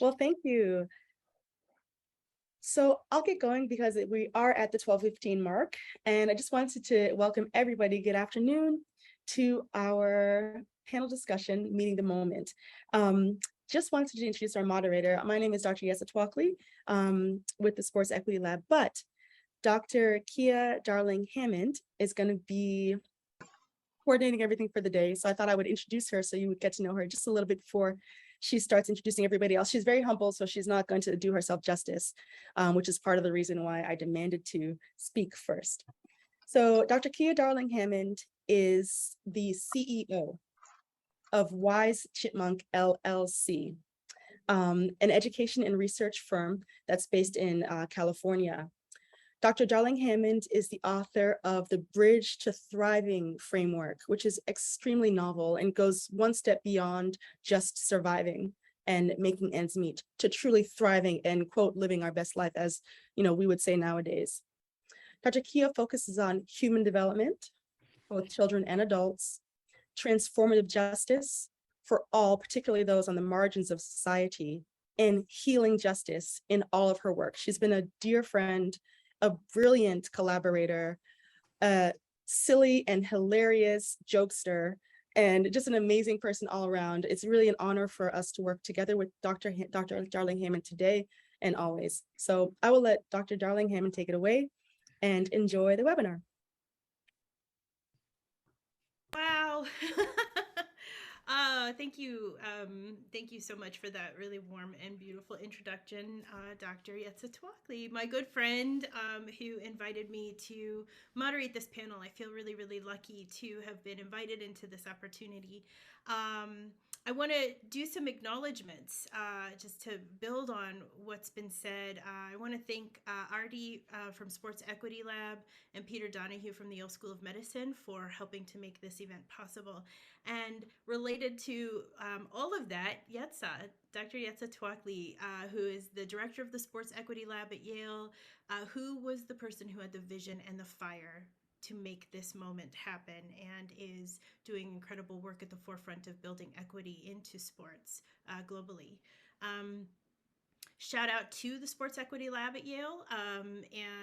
Well, thank you. So I'll get going because we are at the 12:15 mark, and I just wanted to welcome everybody. Good afternoon to our panel discussion, Meeting the Moment. Um, just wanted to introduce our moderator. My name is Dr. Yessa Twalkley with the Sports Equity Lab, but Dr. Kia Darling Hammond is going to be coordinating everything for the day. So I thought I would introduce her so you would get to know her just a little bit before she starts introducing everybody else. She's very humble, so she's not going to do herself justice, which is part of the reason why I demanded to speak first. So Dr. Kia Darling Hammond is the CEO of Wise Chipmunk LLC, an education and research firm that's based in California. Dr. Darling Hammond is the author of the Bridge to Thriving framework, which is extremely novel and goes one step beyond just surviving and making ends meet to truly thriving and, quote, living our best life, as we would say nowadays. Dr. Kia focuses on human development, both children and adults, transformative justice for all, particularly those on the margins of society, and healing justice in all of her work. She's been a dear friend, a brilliant collaborator, a silly and hilarious jokester, and just an amazing person all around. It's really an honor for us to work together with Dr. Darling Hammond today and always. So I will let Dr. Darling Hammond take it away and enjoy the webinar. Wow. Thank you. Thank you so much for that really warm and beautiful introduction, Dr. Yetsa Twalkley, my good friend who invited me to moderate this panel. I feel really, really lucky to have been invited into this opportunity. I want to do some acknowledgements just to build on what's been said. I want to thank Artie from Sports Equity Lab and Peter Donahue from the Yale School of Medicine for helping to make this event possible. And related to all of that, Dr. Yetsa Twalkley, who is the director of the Sports Equity Lab at Yale, who was the person who had the vision and the fire to make this moment happen and is doing incredible work at the forefront of building equity into sports globally. Shout out to the Sports Equity Lab at Yale,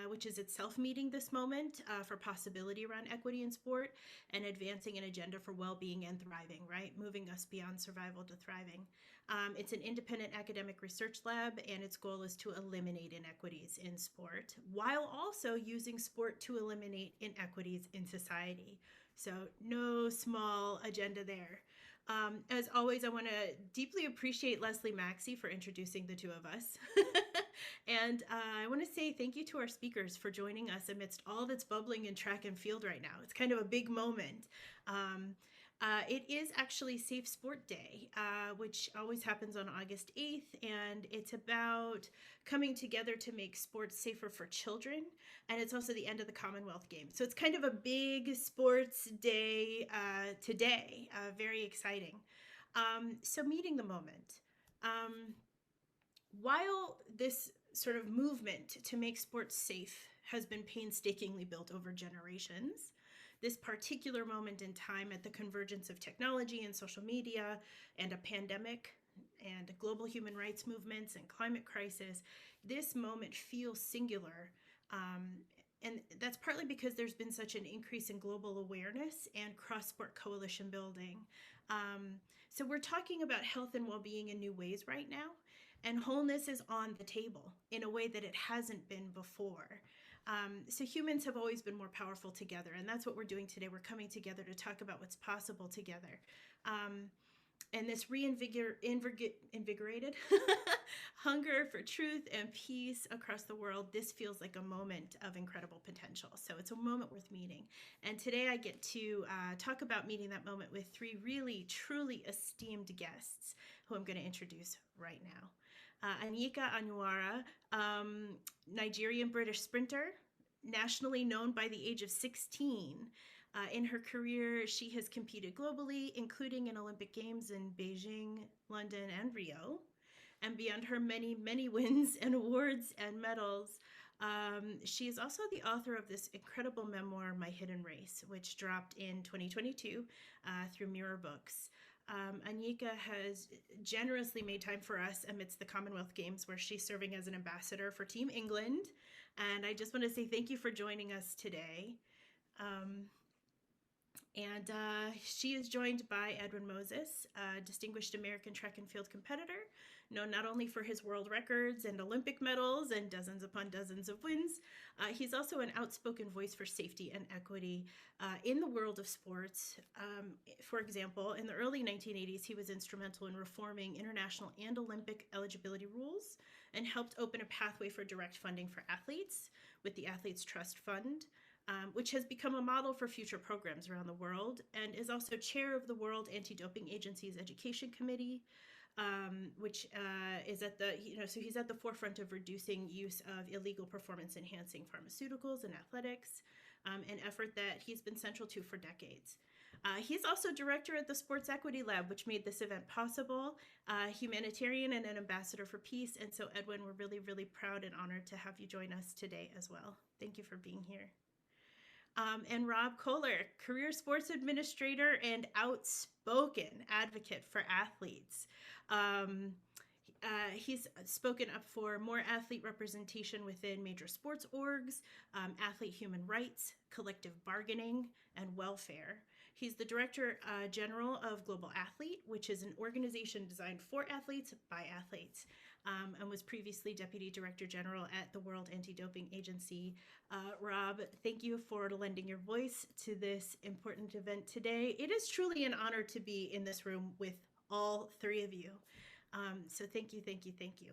which is itself meeting this moment for possibility around equity in sport and advancing an agenda for well-being and thriving, right? Moving us beyond survival to thriving. It's an independent academic research lab, and its goal is to eliminate inequities in sport while also using sport to eliminate inequities in society. So no small agenda there. As always, I want to deeply appreciate Leslie Maxey for introducing the two of us. And I want to say thank you to our speakers for joining us amidst all that's bubbling in track and field right now. It's kind of a big moment. It is actually Safe Sport Day, which always happens on August 8th, and it's about coming together to make sports safer for children, and it's also the end of the Commonwealth Games. So it's kind of a big sports day today, very exciting. So meeting the moment. While this sort of movement to make sports safe has been painstakingly built over generations, this particular moment in time at the convergence of technology and social media and a pandemic and global human rights movements and climate crisis, this moment feels singular. And that's partly because there's been such an increase in global awareness and cross-sport coalition building. So we're talking about health and well-being in new ways right now, and wholeness is on the table in a way that it hasn't been before. So humans have always been more powerful together, and that's what we're doing today. We're coming together to talk about what's possible together. And this invigorated hunger for truth and peace across the world, this feels like a moment of incredible potential. So it's a moment worth meeting. And today I get to talk about meeting that moment with three really, truly esteemed guests who I'm going to introduce right now. Anyika Onuora, Nigerian-British sprinter, nationally known by the age of 16. In her career, she has competed globally, including in Olympic Games in Beijing, London, and Rio. And beyond her many, many wins and awards and medals, she is also the author of this incredible memoir, My Hidden Race, which dropped in 2022 through Mirror Books. Anyika has generously made time for us amidst the Commonwealth Games, where she's serving as an ambassador for Team England. And I just want to say thank you for joining us today. She is joined by Edwin Moses, a distinguished American track and field competitor, known not only for his world records and Olympic medals and dozens upon dozens of wins, he's also an outspoken voice for safety and equity in the world of sports. For example, in the early 1980s, he was instrumental in reforming international and Olympic eligibility rules and helped open a pathway for direct funding for athletes with the Athletes Trust Fund. Which has become a model for future programs around the world, and is also chair of the World Anti-Doping Agency's Education Committee, which is at the, so he's at the forefront of reducing use of illegal performance-enhancing pharmaceuticals in athletics, an effort that he's been central to for decades. He's also director at the Sports Equity Lab, which made this event possible, humanitarian and an ambassador for peace. And so, Edwin, we're really, really proud and honored to have you join us today as well. Thank you for being here. And Rob Koehler, career sports administrator and outspoken advocate for athletes. He's spoken up for more athlete representation within major sports orgs, athlete human rights, collective bargaining, and welfare. He's the Director General of Global Athlete, which is an organization designed for athletes by athletes, and was previously Deputy Director General at the World Anti-Doping Agency. Rob, thank you for lending your voice to this important event today. It is truly an honor to be in this room with all three of you. So thank you, thank you, thank you.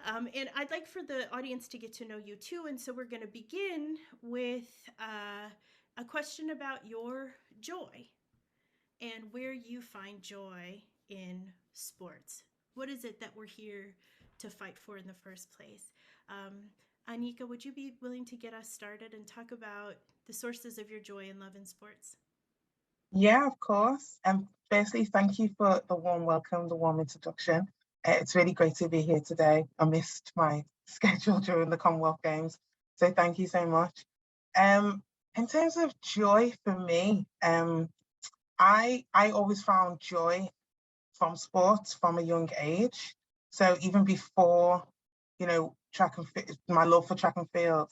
And I'd like for the audience to get to know you too. And so we're going to begin with a question about your joy and where you find joy in sports. What is it that we're here to fight for in the first place? Anyika, would you be willing to get us started and talk about the sources of your joy and love in sports? Yeah, of course. Firstly, thank you for the warm welcome, the warm introduction. It's really great to be here today. I missed my schedule during the Commonwealth Games, so thank you so much. In terms of joy for me, I always found joy from sports from a young age. So even before, track and my love for track and field,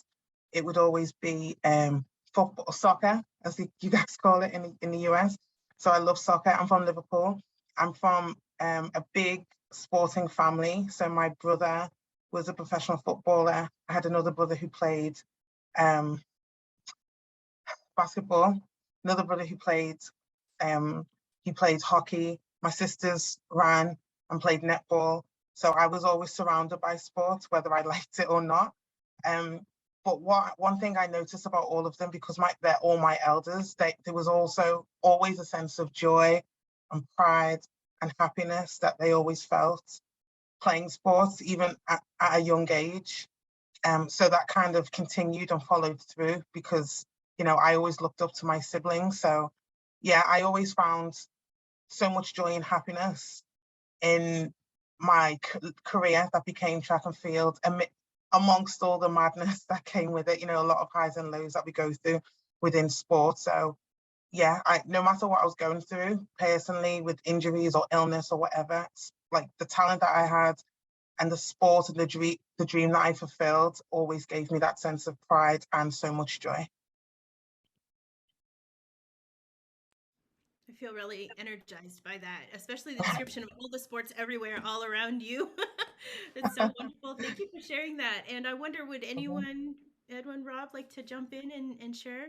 it would always be football, soccer, as you guys call it in the US. So I love soccer. I'm from Liverpool. I'm from a big sporting family. So my brother was a professional footballer. I had another brother who played basketball. Another brother who played hockey. My sisters ran and played netball. So I was always surrounded by sports, whether I liked it or not. But one thing I noticed about all of them, because they're all my elders, there was also always a sense of joy and pride and happiness that they always felt playing sports, even at a young age. So that kind of continued and followed through because, I always looked up to my siblings. So yeah, I always found so much joy and happiness in my career that became track and field, amongst all the madness that came with it, a lot of highs and lows that we go through within sport. So yeah, no matter what I was going through personally with injuries or illness or whatever, it's like the talent that I had and the sport and the dream that I fulfilled always gave me that sense of pride and so much joy. I feel really energized by that, especially the description of all the sports everywhere, all around you. It's so wonderful. Thank you for sharing that. And I wonder, would anyone, Edwin, Rob, like to jump in and share?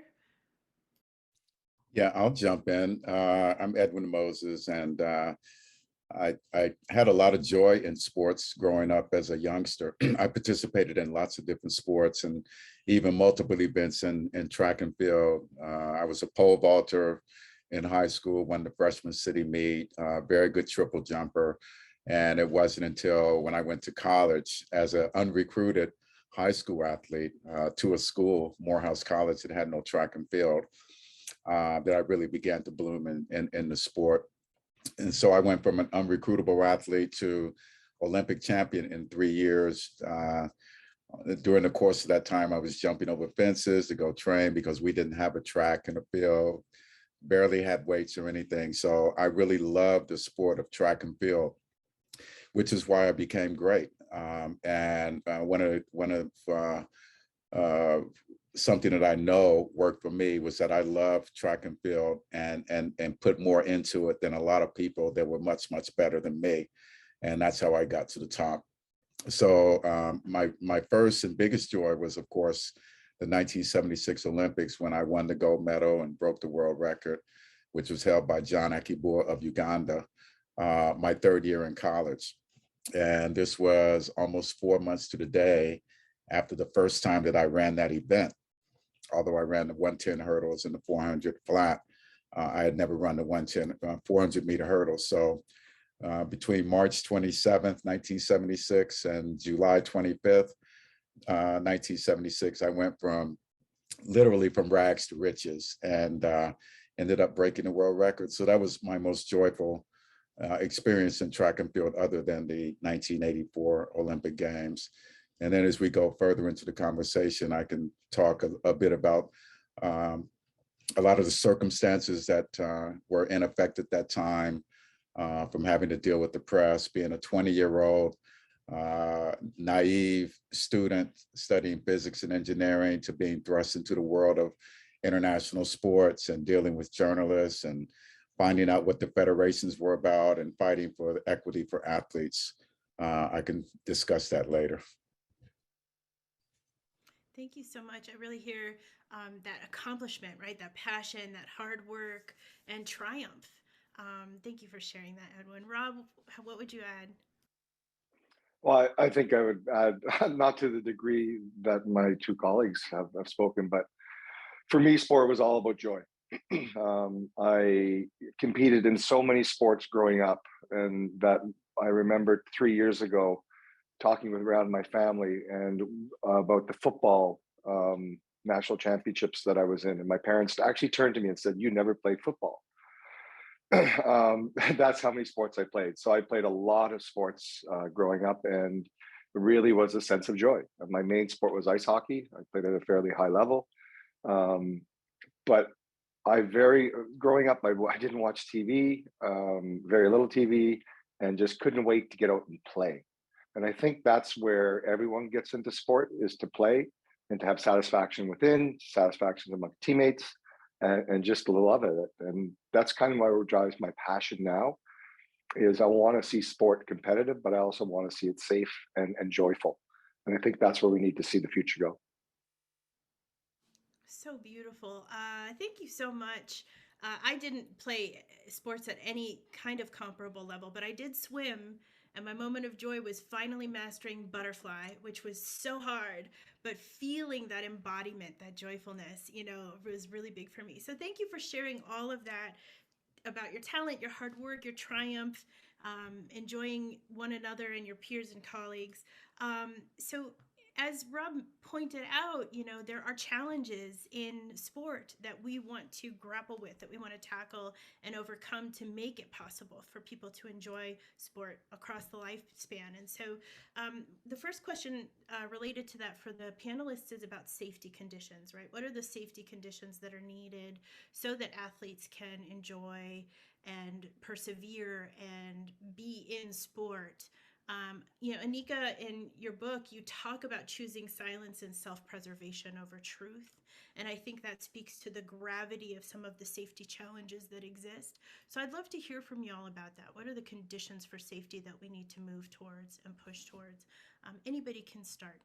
Yeah, I'll jump in. I'm Edwin Moses, and I had a lot of joy in sports growing up as a youngster. I participated in lots of different sports and even multiple events in track and field. I was a pole vaulter in high school, won the freshman city meet, very good triple jumper. And it wasn't until when I went to college as an unrecruited high school athlete to a school, Morehouse College, that had no track and field, that I really began to bloom in the sport. And so I went from an unrecruitable athlete to Olympic champion in 3 years. During the course of that time, I was jumping over fences to go train because we didn't have a track in the field. barely had weights or anything. So I really loved the sport of track and field, which is why I became great. And one of something that I know worked for me was that I love track and field and put more into it than a lot of people that were much better than me, and that's how I got to the top. So my first and biggest joy was, of course, the 1976 Olympics, when I won the gold medal and broke the world record, which was held by John Akibua of Uganda, my third year in college. And this was almost 4 months to the day after the first time that I ran that event. Although I ran the 110 hurdles and the 400 flat, I had never run the 400 meter hurdles. So between March 27th, 1976 and July 25th, 1976, I went literally from rags to riches, and ended up breaking the world record. So that was my most joyful experience in track and field, other than the 1984 Olympic Games. And then as we go further into the conversation, I can talk a bit about a lot of the circumstances that were in effect at that time, from having to deal with the press, being a 20-year-old naive student studying physics and engineering, to being thrust into the world of international sports and dealing with journalists and finding out what the federations were about and fighting for equity for athletes. I can discuss that later. Thank you so much. I really hear that accomplishment, right? That passion, that hard work, and triumph. Thank you for sharing that, Edwin. Rob, what would you add? Well, I think I would add, not to the degree that my two colleagues have spoken, but for me, sport was all about joy. I competed in so many sports growing up, and that I remember 3 years ago talking around my family and about the football national championships that I was in. And my parents actually turned to me and said, "You never played football." That's how many sports I played. So I played a lot of sports growing up, and it really was a sense of joy. My main sport was ice hockey. I played at a fairly high level. But growing up, I didn't watch TV, very little TV, and just couldn't wait to get out and play. And I think that's where everyone gets into sport, is to play and to have satisfaction within, satisfaction among teammates, and just love it. And that's kind of what drives my passion now, is I want to see sport competitive, but I also want to see it safe and joyful. And I think that's where we need to see the future go. So beautiful. Thank you so much. I didn't play sports at any kind of comparable level, but I did swim. And my moment of joy was finally mastering butterfly, which was so hard, but feeling that embodiment, that joyfulness, was really big for me. So thank you for sharing all of that about your talent, your hard work, your triumph, enjoying one another and your peers and colleagues. So as Rob pointed out, there are challenges in sport that we want to grapple with, that we want to tackle and overcome to make it possible for people to enjoy sport across the lifespan. And so the first question related to that for the panelists is about safety conditions, right? What are the safety conditions that are needed so that athletes can enjoy and persevere and be in sport? Anyika, in your book, you talk about choosing silence and self-preservation over truth. And I think that speaks to the gravity of some of the safety challenges that exist. So I'd love to hear from y'all about that. What are the conditions for safety that we need to move towards and push towards? Anybody can start.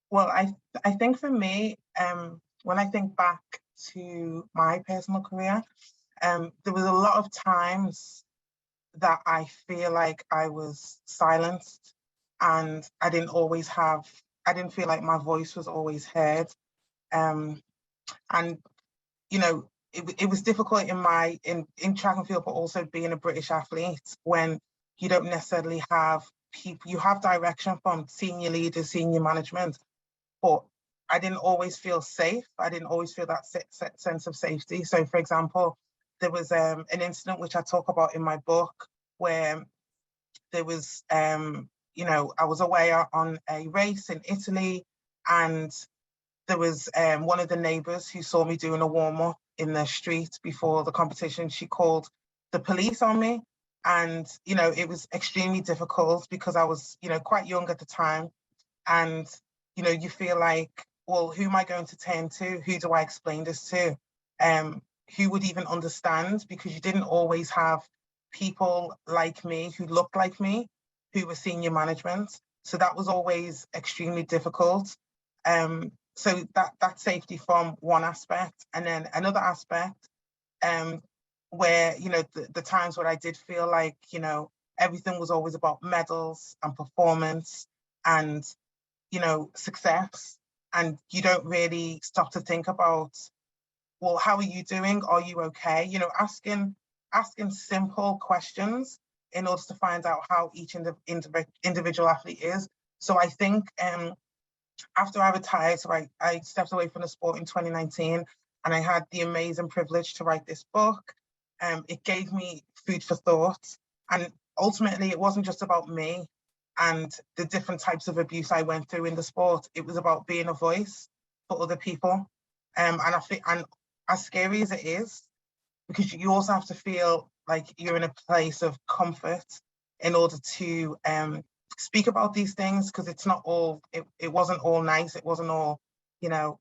Well, I think for me, when I think back to my personal career, there was a lot of times that I feel like I was silenced, and I didn't feel like my voice was always heard. And it was difficult in track and field, but also being a British athlete, when you don't necessarily have people, you have direction from senior leaders, senior management, but I didn't always feel safe. I didn't always feel that sense of safety. So, for example, there was an incident which I talk about in my book, where there was, I was away on a race in Italy, and there was one of the neighbors who saw me doing a warm-up in the street before the competition. She called the police on me. And, you know, it was extremely difficult because I was, you know, quite young at the time. And, you know, you feel like, well, who am I going to turn to? Who do I explain this to? Who would even understand? Because you didn't always have people like me who looked like me, who were senior management. So that was always extremely difficult. So that safety from one aspect. And then another aspect, where, you know, the times where I did feel like, you know, everything was always about medals and performance and, you know, success. And you don't really stop to think about, well, how are you doing? Are you okay? You know, asking simple questions in order to find out how each individual athlete is. So I think after I retired, so I stepped away from the sport in 2019, and I had the amazing privilege to write this book. It gave me food for thought. And ultimately, it wasn't just about me and the different types of abuse I went through in the sport. It was about being a voice for other people. And I think, and as scary as it is, because you also have to feel like you're in a place of comfort in order to speak about these things, because it's not all, it wasn't all nice. It wasn't all, you know,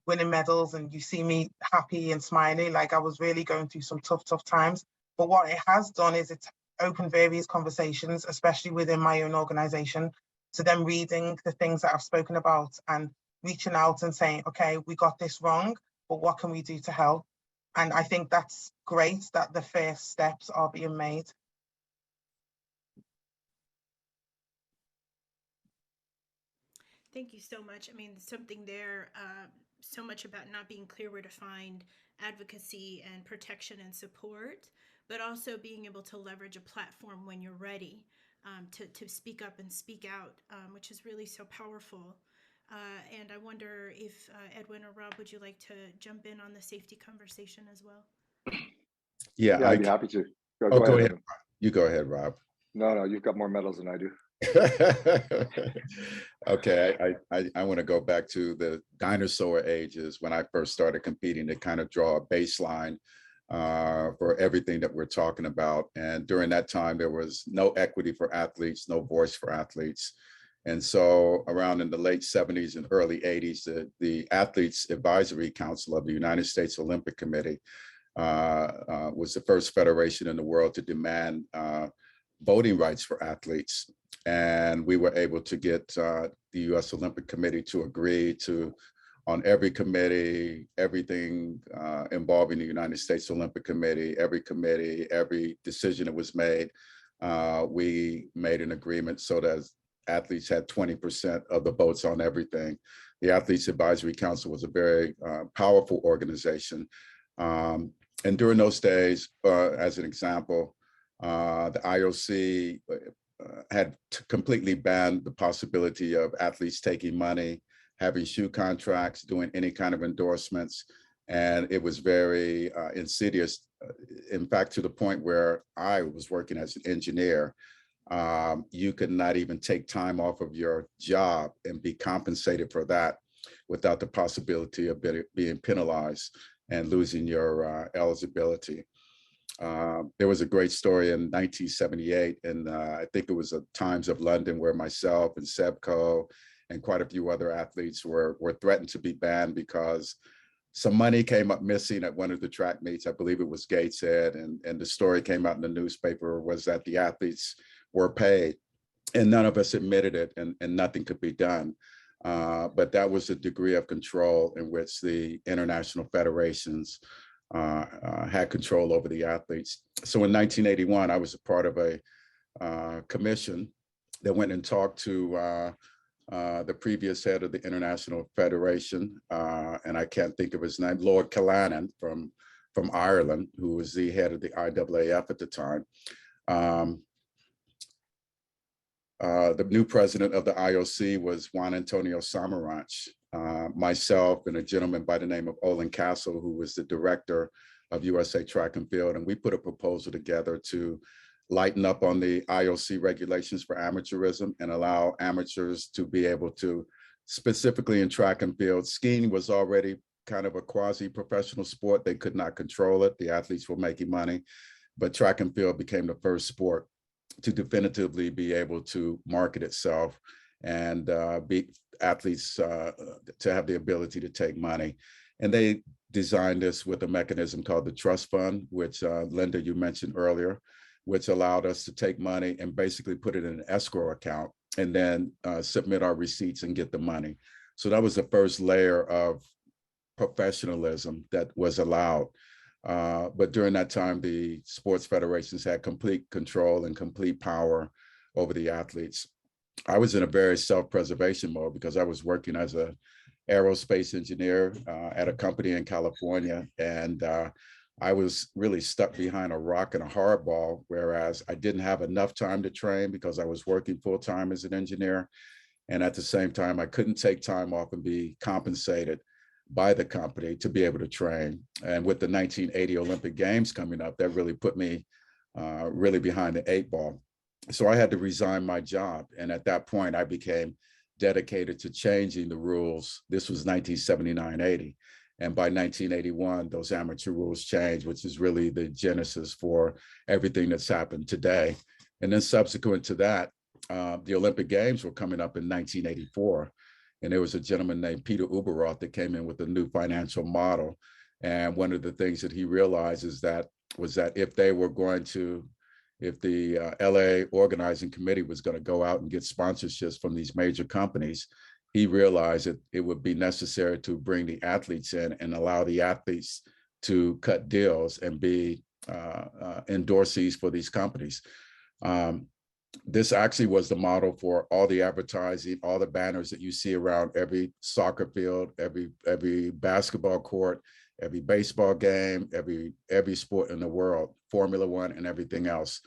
winning medals and you see me happy and smiling. Like, I was really going through some tough times. But what it has done is it's opened various conversations, especially within my own organization, to them reading the things that I've spoken about and reaching out and saying, okay, we got this wrong, but what can we do to help? And I think that's great that the first steps are being made. Thank you so much. I mean, something there, so much about not being clear where to find advocacy and protection and support, but also being able to leverage a platform when you're ready to speak up and speak out, which is really so powerful. And I wonder if Edwin or Rob, would you like to jump in on the safety conversation as well? Yeah, I'd be happy to. Go ahead. You go ahead, Rob. No, you've got more medals than I do. Okay, I want to go back to the dinosaur ages when I first started competing to kind of draw a baseline for everything that we're talking about. And during that time, there was no equity for athletes, no voice for athletes. And so around in the late 70s and early 80s, the Athletes Advisory Council of the United States Olympic Committee was the first federation in the world to demand voting rights for athletes. And we were able to get the US Olympic Committee to agree to, on every committee, everything involving the United States Olympic Committee, every decision that was made, we made an agreement so that athletes had 20% of the votes on everything. The Athletes Advisory Council was a very powerful organization. And during those days, as an example, the IOC had completely banned the possibility of athletes taking money, having shoe contracts, doing any kind of endorsements. And it was very insidious. In fact, to the point where I was working as an engineer, you could not even take time off of your job and be compensated for that without the possibility of being penalized and losing your eligibility. There was a great story in 1978, and I think it was a Times of London, where myself and Sebco and quite a few other athletes were threatened to be banned because some money came up missing at one of the track meets. I believe it was Gateshead, and the story came out in the newspaper was that the athletes were paid, and none of us admitted it, and nothing could be done. But that was a degree of control in which the international federations had control over the athletes. So in 1981, I was a part of a commission that went and talked to the previous head of the International Federation, and I can't think of his name, Lord Callanan from Ireland, who was the head of the IAAF at the time. The new president of the IOC was Juan Antonio Samaranch. Myself and a gentleman by the name of Olin Castle, who was the director of USA Track and Field, and we put a proposal together to lighten up on the IOC regulations for amateurism and allow amateurs to be able to specifically in track and field. Skiing was already kind of a quasi-professional sport. They could not control it. The athletes were making money, but track and field became the first sport to definitively be able to market itself and be athletes to have the ability to take money. And they designed this with a mechanism called the trust fund, which Linda, you mentioned earlier, which allowed us to take money and basically put it in an escrow account and then submit our receipts and get the money. So that was the first layer of professionalism that was allowed. But during that time, the sports federations had complete control and complete power over the athletes. I was in a very self-preservation mode because I was working as an aerospace engineer at a company in California. And I was really stuck behind a rock and a hard ball, whereas I didn't have enough time to train because I was working full-time as an engineer. And at the same time, I couldn't take time off and be compensated by the company to be able to train. And with the 1980 Olympic Games coming up, that really put me really behind the 8 ball. So I had to resign my job. And at that point, I became dedicated to changing the rules. This was 1979-80. And by 1981, those amateur rules changed, which is really the genesis for everything that's happened today. And then subsequent to that, the Olympic Games were coming up in 1984. And there was a gentleman named Peter Uberroth that came in with a new financial model. And one of the things that he realized is that if they were going to, if the LA organizing committee was going to go out and get sponsorships from these major companies, he realized that it would be necessary to bring the athletes in and allow the athletes to cut deals and be endorsees for these companies. This actually was the model for all the advertising, all the banners that you see around every soccer field, every basketball court, every baseball game, every sport in the world, Formula One and everything else.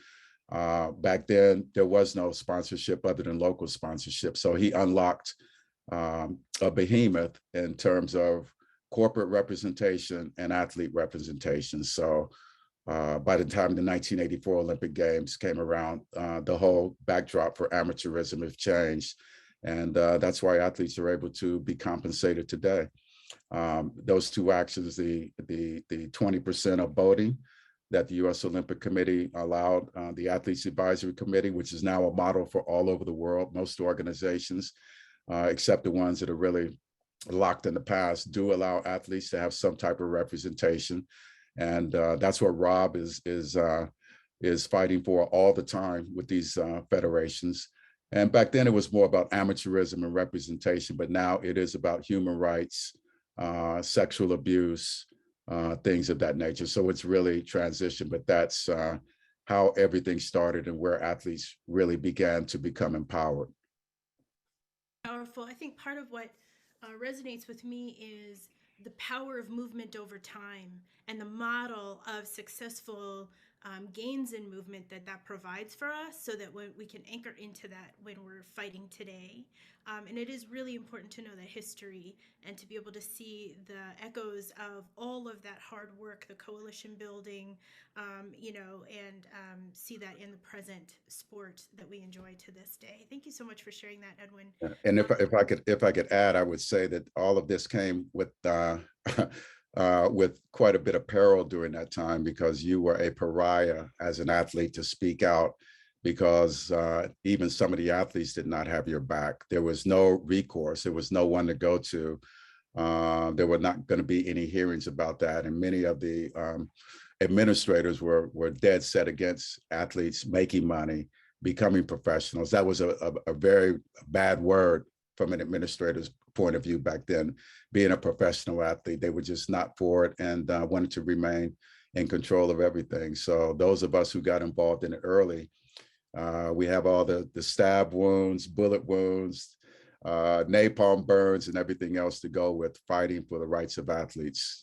Back then, there was no sponsorship other than local sponsorship. So he unlocked a behemoth in terms of corporate representation and athlete representation. So by the time the 1984 Olympic Games came around, the whole backdrop for amateurism has changed. And that's why athletes are able to be compensated today. Those two actions, the 20% of voting that the U.S. Olympic Committee allowed, the Athletes Advisory Committee, which is now a model for all over the world. Most organizations, except the ones that are really locked in the past, do allow athletes to have some type of representation. And that's what Rob is fighting for all the time with these federations. And back then it was more about amateurism and representation, but now it is about human rights, sexual abuse, things of that nature. So it's really transitioned, but that's how everything started and where athletes really began to become empowered. Powerful. I think part of what resonates with me is the power of movement over time and the model of successful gains in movement that provides for us, so that we can anchor into that when we're fighting today. And it is really important to know the history and to be able to see the echoes of all of that hard work, the coalition building, and see that in the present sport that we enjoy to this day. Thank you so much for sharing that, Edwin. And if I could add, I would say that all of this came with quite a bit of peril during that time, because you were a pariah as an athlete to speak out, because even some of the athletes did not have your back. There was no recourse. There was no one to go to. There were not going to be any hearings about that. And many of the administrators were dead set against athletes making money, becoming professionals. That was a very bad word from an administrator's point of view back then. Being a professional athlete, they were just not for it and wanted to remain in control of everything. So those of us who got involved in it early, we have all the stab wounds, bullet wounds, napalm burns, and everything else to go with fighting for the rights of athletes,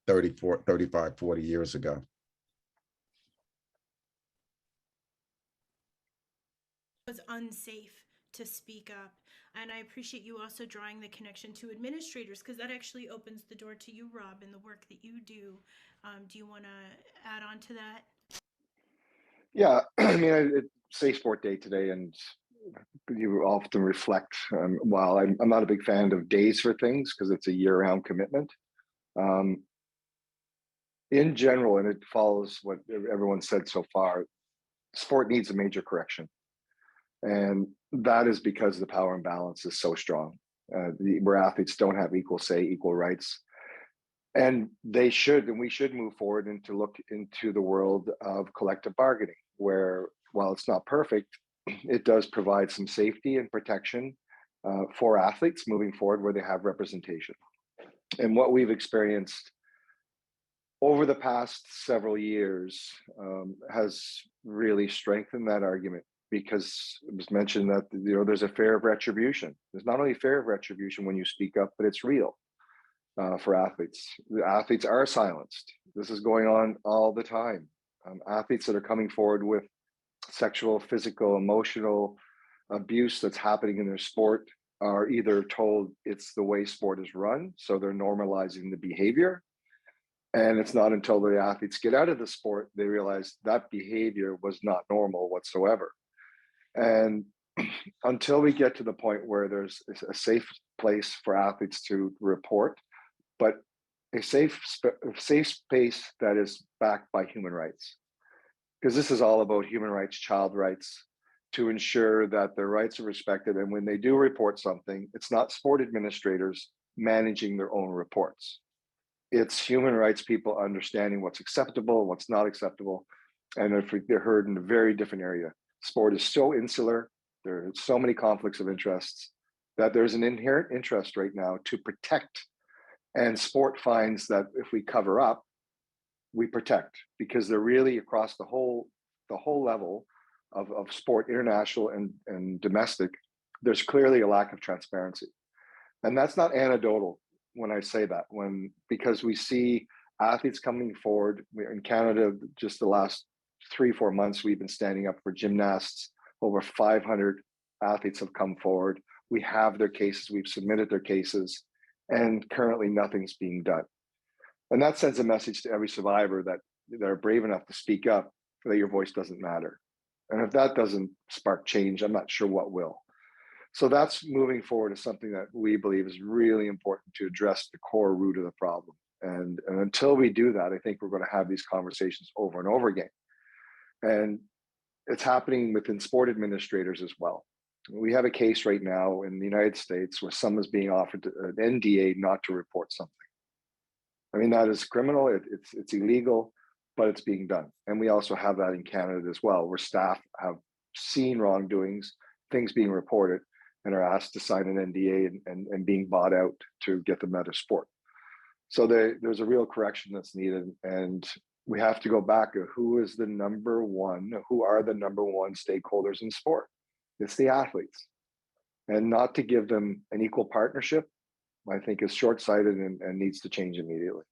35, 40 years ago. It was unsafe to speak up. And I appreciate you also drawing the connection to administrators, because that actually opens the door to you, Rob, and the work that you do. Do you want to add on to that? Yeah, I mean, it's Safe Sport Day today, and you often reflect. While I'm not a big fan of days for things because it's a year-round commitment. In general, and it follows what everyone said so far, sport needs a major correction. And that is because the power imbalance is so strong. Where athletes don't have equal say, equal rights. And we should move forward and to look into the world of collective bargaining, where while it's not perfect, it does provide some safety and protection for athletes moving forward where they have representation. And what we've experienced over the past several years has really strengthened that argument, because it was mentioned that there's a fear of retribution. There's not only fear of retribution when you speak up, but it's real for athletes. The athletes are silenced. This is going on all the time. Athletes that are coming forward with sexual, physical, emotional abuse that's happening in their sport are either told it's the way sport is run, so they're normalizing the behavior. And it's not until the athletes get out of the sport, they realize that behavior was not normal whatsoever. And until we get to the point where there's a safe place for athletes to report, but a safe space that is backed by human rights, because this is all about human rights, child rights, to ensure that their rights are respected. And when they do report something, it's not sport administrators managing their own reports. It's human rights people understanding what's acceptable, what's not acceptable. And if they're heard in a very different area, sport is so insular, there are so many conflicts of interests, that there's an inherent interest right now to protect. And sport finds that if we cover up, we protect, because they're really across the whole level of sport, international and domestic, there's clearly a lack of transparency. And that's not anecdotal when I say that, because we see athletes coming forward. In Canada, just the last 3-4 months, we've been standing up for gymnasts. Over 500 athletes have come forward. We have their cases, we've submitted their cases, and currently nothing's being done. And that sends a message to every survivor that are brave enough to speak up, that your voice doesn't matter. And if that doesn't spark change, I'm not sure what will. So that's moving forward is something that we believe is really important to address the core root of the problem. And until we do that, I think we're going to have these conversations over and over again. And it's happening within sport administrators as well. We have a case right now in the United States where someone's being offered an NDA not to report something. I mean, that is criminal, it's illegal, but it's being done. And we also have that in Canada as well, where staff have seen wrongdoings, things being reported, and are asked to sign an NDA and being bought out to get them out of sport. So there's a real correction that's needed. And we have to go back to who are the number one stakeholders in sport? It's the athletes. And not to give them an equal partnership, I think is short-sighted and needs to change immediately.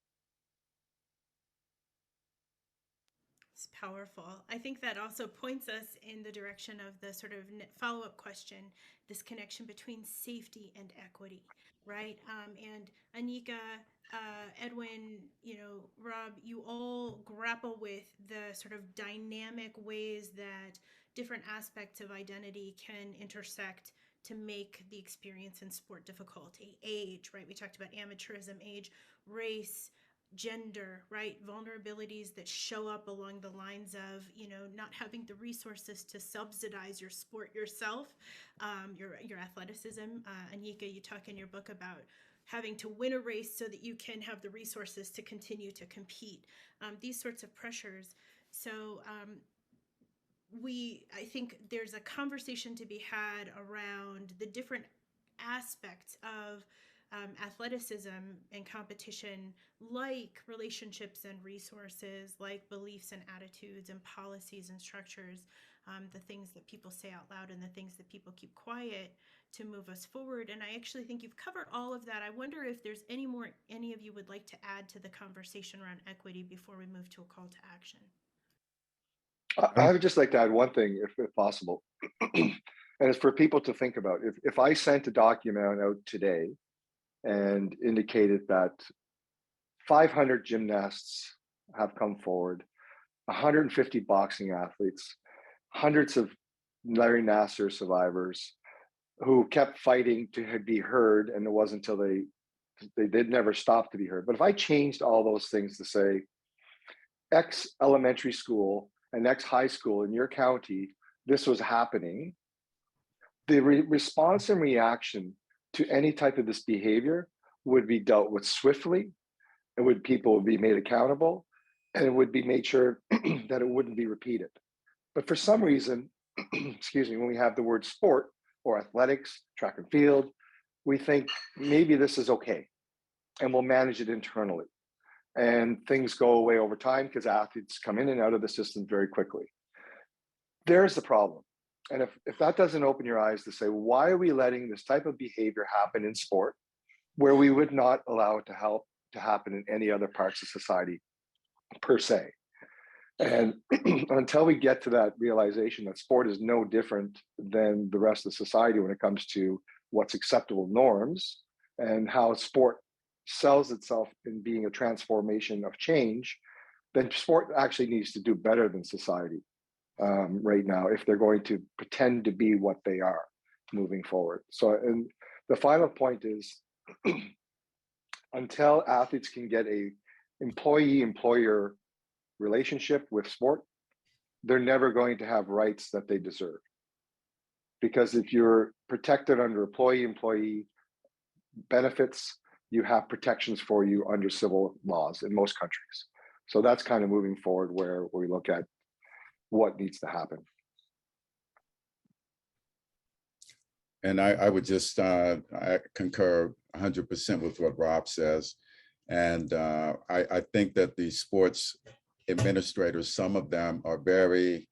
It's powerful. I think that also points us in the direction of the sort of follow-up question, this connection between safety and equity, right? And Anyika, Edwin, Rob, you all grapple with the sort of dynamic ways that different aspects of identity can intersect to make the experience in sport difficult. Age, right? We talked about amateurism, age, race, gender, right? Vulnerabilities that show up along the lines of, not having the resources to subsidize your sport yourself, your athleticism. Anyika, you talk in your book about having to win a race so that you can have the resources to continue to compete. These sorts of pressures. So I think there's a conversation to be had around the different aspects of athleticism and competition, like relationships and resources, like beliefs and attitudes and policies and structures, the things that people say out loud and the things that people keep quiet to move us forward. And I actually think you've covered all of that. I wonder if there's any of you would like to add to the conversation around equity before we move to a call to action. I would just like to add one thing, if possible, and it's for people to think about. If I sent a document out today and indicated that 500 gymnasts have come forward, 150 boxing athletes, hundreds of Larry Nassar survivors who kept fighting to be heard, and it wasn't until they did never stop to be heard. But if I changed all those things to say X elementary school and X high school in your county, this was happening, the response and reaction to any type of this behavior would be dealt with swiftly. People would be made accountable, and it would be made sure that it wouldn't be repeated. But for some reason, excuse me, when we have the word sport or athletics, track and field, we think maybe this is okay, and we'll manage it internally. And things go away over time because athletes come in and out of the system very quickly. There's the problem. And if that doesn't open your eyes to say, why are we letting this type of behavior happen in sport where we would not allow it to happen in any other parts of society per se? And until we get to that realization that sport is no different than the rest of society when it comes to what's acceptable norms and how sport sells itself in being a transformation of change, then sport actually needs to do better than society right now if they're going to pretend to be what they are moving forward. So, and the final point is, until athletes can get a employee-employer relationship with sport, they're never going to have rights that they deserve. Because if you're protected under employee-employee benefits, you have protections for you under civil laws in most countries. So that's kind of moving forward where we look at what needs to happen. And I would just, I concur 100% with what Rob says. And I think that the sports administrators, some of them are very,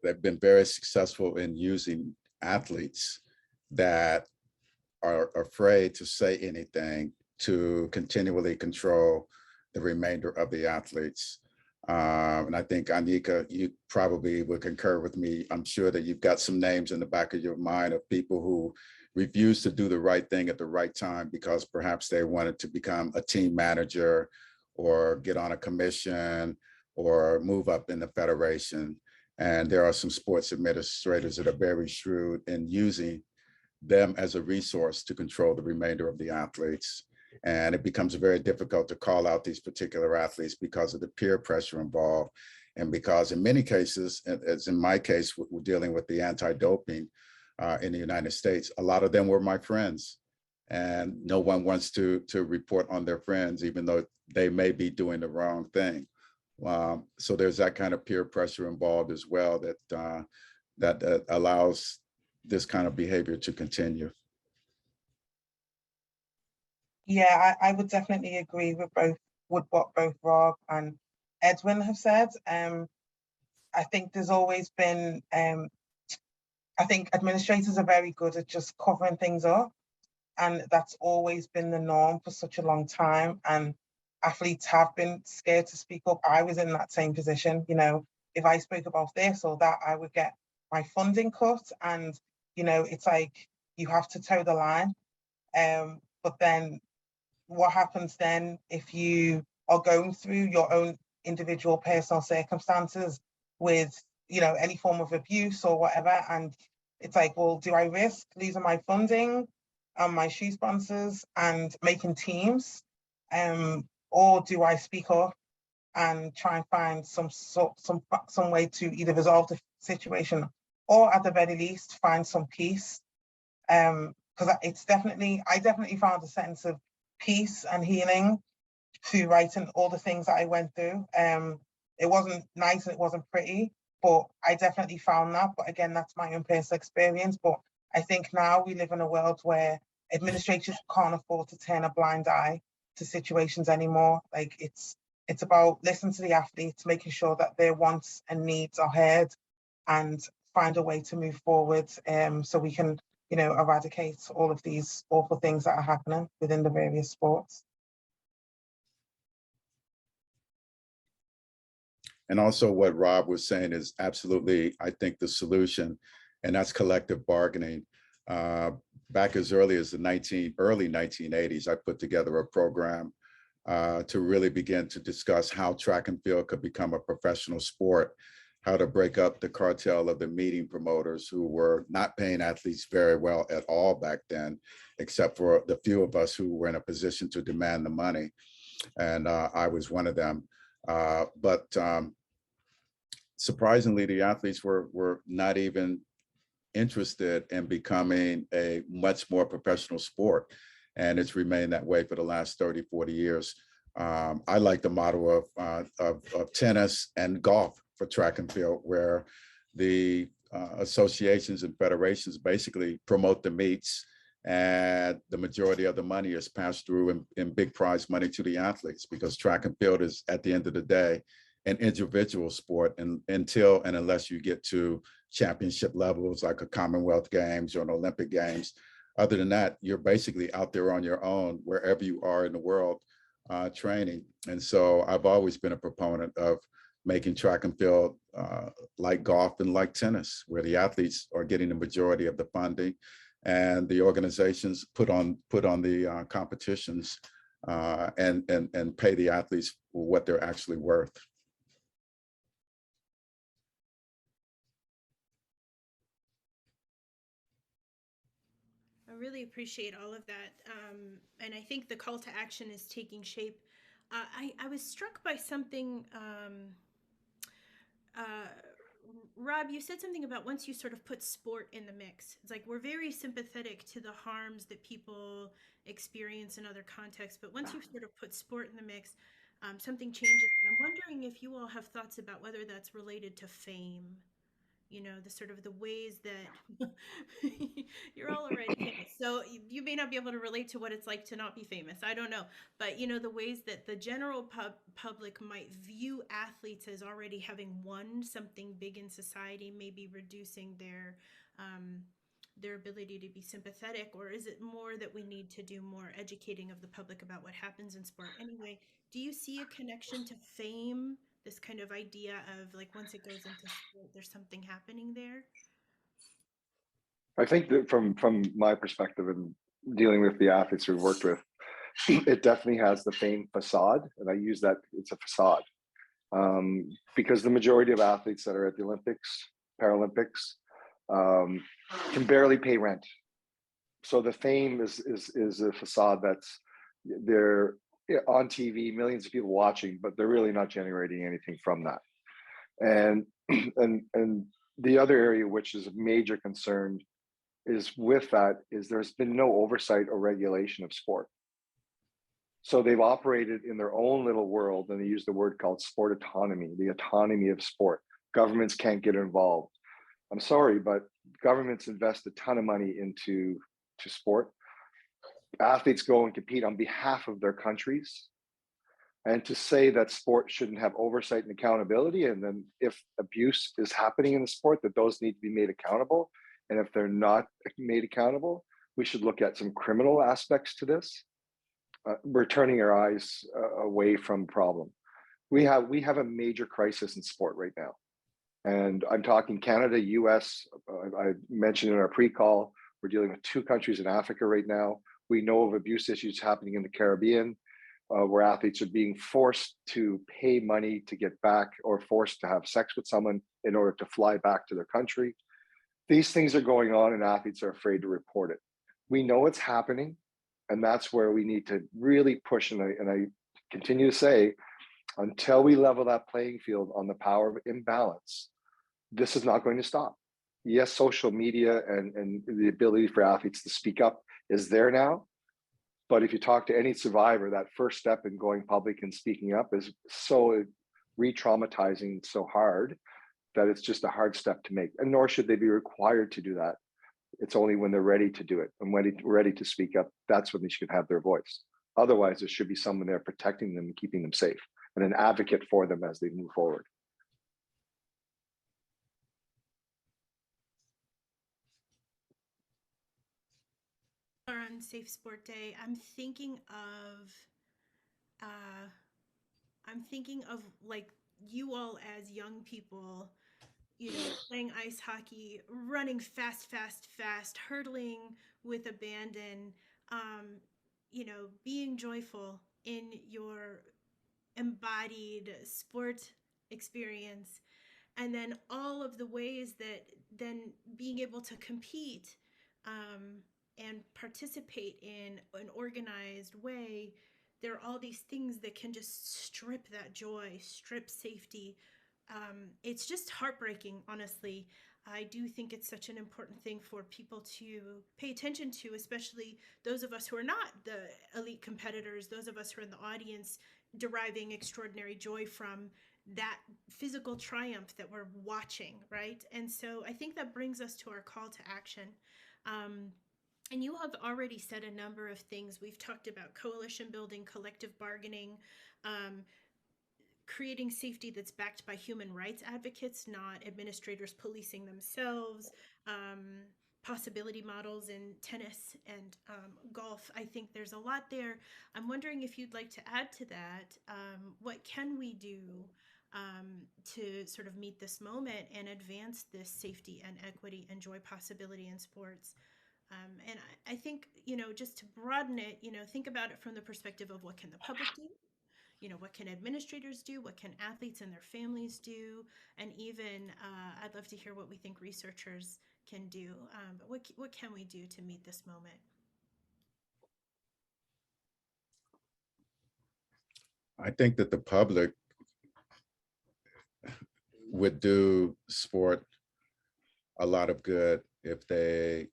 they've been very successful in using athletes that are afraid to say anything to continually control the remainder of the athletes. And I think, Anyika, you probably would concur with me. I'm sure that you've got some names in the back of your mind of people who refused to do the right thing at the right time because perhaps they wanted to become a team manager or get on a commission or move up in the federation. And there are some sports administrators that are very shrewd in using them as a resource to control the remainder of the athletes. And it becomes very difficult to call out these particular athletes because of the peer pressure involved. And because in many cases, as in my case, we're dealing with the anti-doping in the United States, a lot of them were my friends. And no one wants to report on their friends, even though they may be doing the wrong thing. So there's that kind of peer pressure involved as well that allows this kind of behavior to continue. Yeah, I would definitely agree with what both Rob and Edwin have said. I think there's always been, I think administrators are very good at just covering things up, and that's always been the norm for such a long time. And athletes have been scared to speak up. I was in that same position. You know, if I spoke about this or that, I would get my funding cut, and you know, it's like you have to toe the line. But then what happens then if you are going through your own individual personal circumstances with, you know, any form of abuse or whatever, and it's like, well, do I risk losing my funding and my shoe sponsors and making teams, or do I speak up and try and find some way to either resolve the situation or at the very least find some peace? Because I definitely found a sense of peace and healing through writing all the things that I went through. It wasn't nice and it wasn't pretty, but I definitely found that. But again, that's my own personal experience. But I think now we live in a world where administrators can't afford to turn a blind eye to situations anymore. Like it's about listening to the athletes, making sure that their wants and needs are heard, and find a way to move forward, so we can, you know, eradicate all of these awful things that are happening within the various sports. And also what Rob was saying is absolutely, I think, the solution, and that's collective bargaining. Back as early as the early 1980s, I put together a program to really begin to discuss how track and field could become a professional sport, how to break up the cartel of the meeting promoters who were not paying athletes very well at all back then, except for the few of us who were in a position to demand the money. And I was one of them. But surprisingly, the athletes were not even interested in becoming a much more professional sport. And it's remained that way for the last 30, 40 years. I like the model of tennis and golf for track and field, where the associations and federations basically promote the meets, and the majority of the money is passed through in big prize money to the athletes, because track and field is, at the end of the day, an individual sport, and until and unless you get to championship levels like a Commonwealth Games or an Olympic Games. Other than that, you're basically out there on your own wherever you are in the world training. And so I've always been a proponent of making track and field like golf and like tennis, where the athletes are getting the majority of the funding, and the organizations put on the competitions and pay the athletes for what they're actually worth. I really appreciate all of that. And I think the call to action is taking shape. I was struck by something, uh, Rob, you said something about once you sort of put sport in the mix. It's like we're very sympathetic to the harms that people experience in other contexts, but once you sort of put sport in the mix, something changes. And I'm wondering if you all have thoughts about whether that's related to fame, you know, the sort of the ways that you're all already famous, so you may not be able to relate to what it's like to not be famous, I don't know, but you know, the ways that the general public might view athletes as already having won something big in society, maybe reducing their ability to be sympathetic, or is it more that we need to do more educating of the public about what happens in sport anyway? Do you see a connection to fame, this kind of idea of like once it goes into sport, there's something happening there? I think that from my perspective and dealing with the athletes we've worked with, it definitely has the fame facade, and I use that, it's a facade, because the majority of athletes that are at the Olympics, Paralympics, um, can barely pay rent. So the fame is a facade that's, they're on TV, millions of people watching, but they're really not generating anything from that. And and the other area which is a major concern is with that is there's been no oversight or regulation of sport. So they've operated in their own little world, and they use the word called sport autonomy, the autonomy of sport. Governments can't get involved. I'm sorry, but governments invest a ton of money into sport. Athletes go and compete on behalf of their countries. And to say that sport shouldn't have oversight and accountability, and then if abuse is happening in the sport, that those need to be made accountable. And if they're not made accountable, we should look at some criminal aspects to this. We're turning our eyes away from the problem. We have a major crisis in sport right now. And I'm talking Canada, US. I mentioned in our pre-call, we're dealing with 2 countries in Africa right now. We know of abuse issues happening in the Caribbean, where athletes are being forced to pay money to get back, or forced to have sex with someone in order to fly back to their country. These things are going on, and athletes are afraid to report it. We know it's happening, and that's where we need to really push. And I continue to say, until we level that playing field on the power of imbalance, this is not going to stop. Yes, social media and the ability for athletes to speak up is there now. But if you talk to any survivor, that first step in going public and speaking up is so re-traumatizing, so hard, that it's just a hard step to make. And nor should they be required to do that. It's only when they're ready to do it and ready to speak up, that's when they should have their voice. Otherwise, there should be someone there protecting them and keeping them safe, and an advocate for them as they move forward. On Safe Sport Day, uh, I'm thinking of like you all as young people, you know, playing ice hockey, running fast, fast, fast, hurdling with abandon, um, you know, being joyful in your embodied sport experience, and then all of the ways that then being able to compete and participate in an organized way, there are all these things that can just strip that joy, strip safety. It's just heartbreaking, honestly. I do think it's such an important thing for people to pay attention to, especially those of us who are not the elite competitors, those of us who are in the audience deriving extraordinary joy from that physical triumph that we're watching, right? And so I think that brings us to our call to action. And you have already said a number of things. We've talked about coalition building, collective bargaining, creating safety that's backed by human rights advocates, not administrators policing themselves, possibility models in tennis and golf. I think there's a lot there. I'm wondering if you'd like to add to that. What can we do to sort of meet this moment and advance this safety and equity and joy possibility in sports? And I think, just to broaden it, think about it from the perspective of what can the public do? What can administrators do? What can athletes and their families do? And even, I'd love to hear what we think researchers can do. But what can we do to meet this moment? I think that the public would do sport a lot of good if they